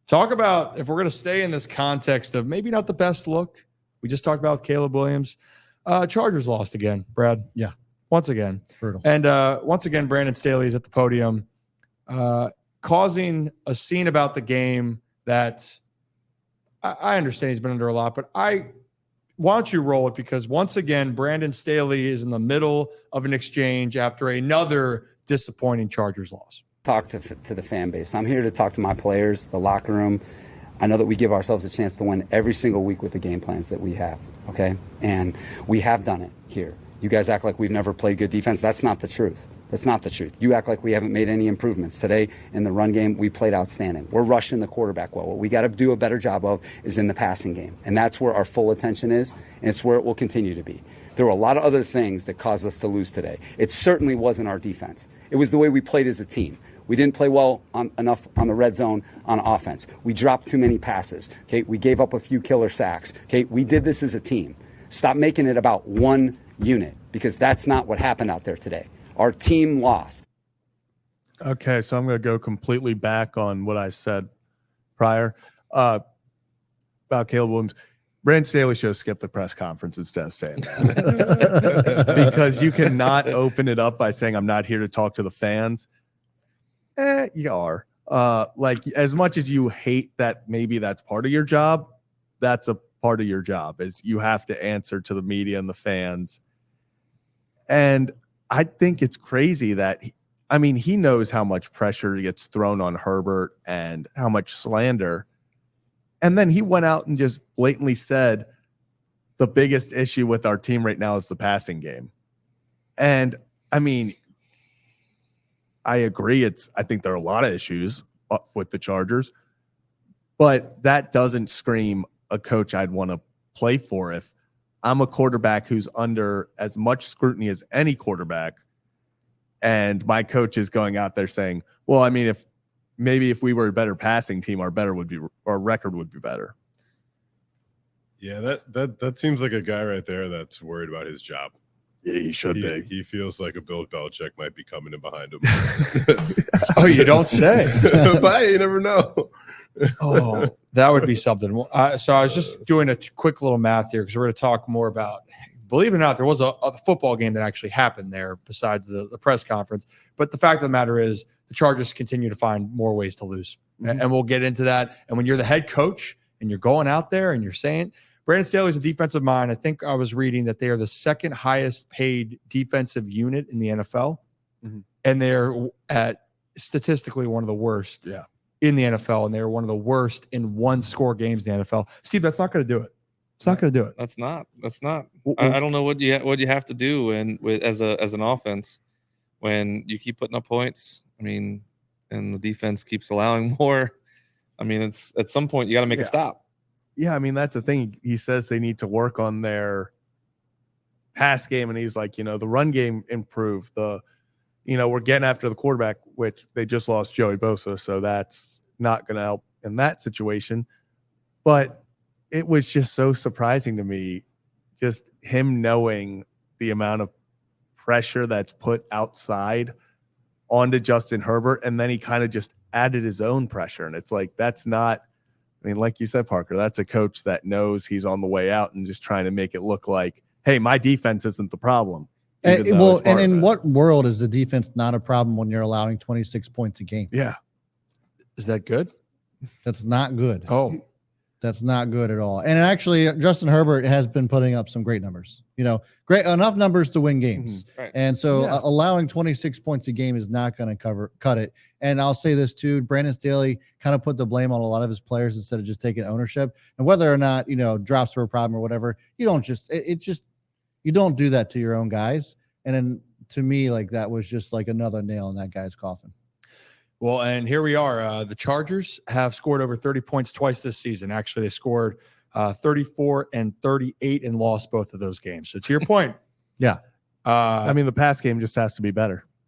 Talk about, if we're going to stay in this context of maybe not the best look, we just talked about Caleb Williams. Chargers lost again, Brad. Yeah. Once again. Brutal. And once again, Brandon Staley is at the podium, causing a scene about the game that I understand he's been under a lot, but I want you to roll it because once again, Brandon Staley is in the middle of an exchange after another disappointing Chargers loss. Talk to the fan base. I'm here to talk to my players, the locker room. I know that we give ourselves a chance to win every single week with the game plans that we have, okay? And we have done it here. You guys act like we've never played good defense. That's not the truth. That's not the truth. You act like we haven't made any improvements. Today, in the run game, we played outstanding. We're rushing the quarterback well. What we got to do a better job of is in the passing game. And that's where our full attention is, and it's where it will continue to be. There were a lot of other things that caused us to lose today. It certainly wasn't our defense. It was the way we played as a team. We didn't play well enough on the red zone on offense. We dropped too many passes. Okay, we gave up a few killer sacks. Okay, we did this as a team. Stop making it about one unit because that's not what happened out there today. Our team lost. Okay, so I'm going to go completely back on what I said prior about Caleb Williams. Brandon Staley should have skipped the press conference instead of staying there. Because you cannot open it up by saying, I'm not here to talk to the fans. You are. Like, as much as you hate that maybe that's part of your job, that's a part of your job is you have to answer to the media and the fans. And I think it's crazy that, he knows how much pressure gets thrown on Herbert and how much slander. And then he went out and just blatantly said the biggest issue with our team right now is the passing game. And I agree. I think there are a lot of issues with the Chargers, but that doesn't scream a coach I'd want to play for. If I'm a quarterback who's under as much scrutiny as any quarterback, and my coach is going out there saying, well, if we were a better passing team, our record would be better. Yeah, that seems like a guy right there that's worried about his job. Yeah, he should be. He feels like a Bill Belichick might be coming in behind him. Oh, you don't say. But you never know. Oh, that would be something. So I was just doing a quick little math here because we're going to talk more about, believe it or not, there was a football game that actually happened there besides the press conference. But the fact of the matter is the Chargers continue to find more ways to lose. Mm-hmm. And we'll get into that. And when you're the head coach and you're going out there and you're saying – Brandon Staley's a defensive mind. I think I was reading that they are the second highest paid defensive unit in the NFL. Mm-hmm. And they're at statistically one of the worst in the NFL. And they're one of the worst in one-score games in the NFL. Steve, that's not going to do it. It's not going to do it. That's not. I don't know what you have to do as an offense when you keep putting up points. And the defense keeps allowing more. It's at some point you got to make a stop. Yeah, that's the thing. He says they need to work on their pass game, and he's like, the run game improved. We're getting after the quarterback, which they just lost Joey Bosa, so that's not going to help in that situation. But it was just so surprising to me, just him knowing the amount of pressure that's put outside onto Justin Herbert, and then he kind of just added his own pressure, and it's like that's not. Like you said, Parker, that's a coach that knows he's on the way out and just trying to make it look like, hey, my defense isn't the problem. And in what world is the defense not a problem when you're allowing 26 points a game? Yeah. Is that good? That's not good. Oh, that's not good at all. And actually, Justin Herbert has been putting up some great numbers. Great enough numbers to win games. Mm-hmm. Right. And so allowing 26 points a game is not going to cut it. And I'll say this too: Brandon Staley kind of put the blame on a lot of his players instead of just taking ownership. And whether or not drops were a problem or whatever, you don't you don't do that to your own guys. And then to me, that was just like another nail in that guy's coffin. Well, and here we are. The Chargers have scored over 30 points twice this season. Actually, they scored 34 and 38 and lost both of those games. So to your point. Yeah. The pass game just has to be better.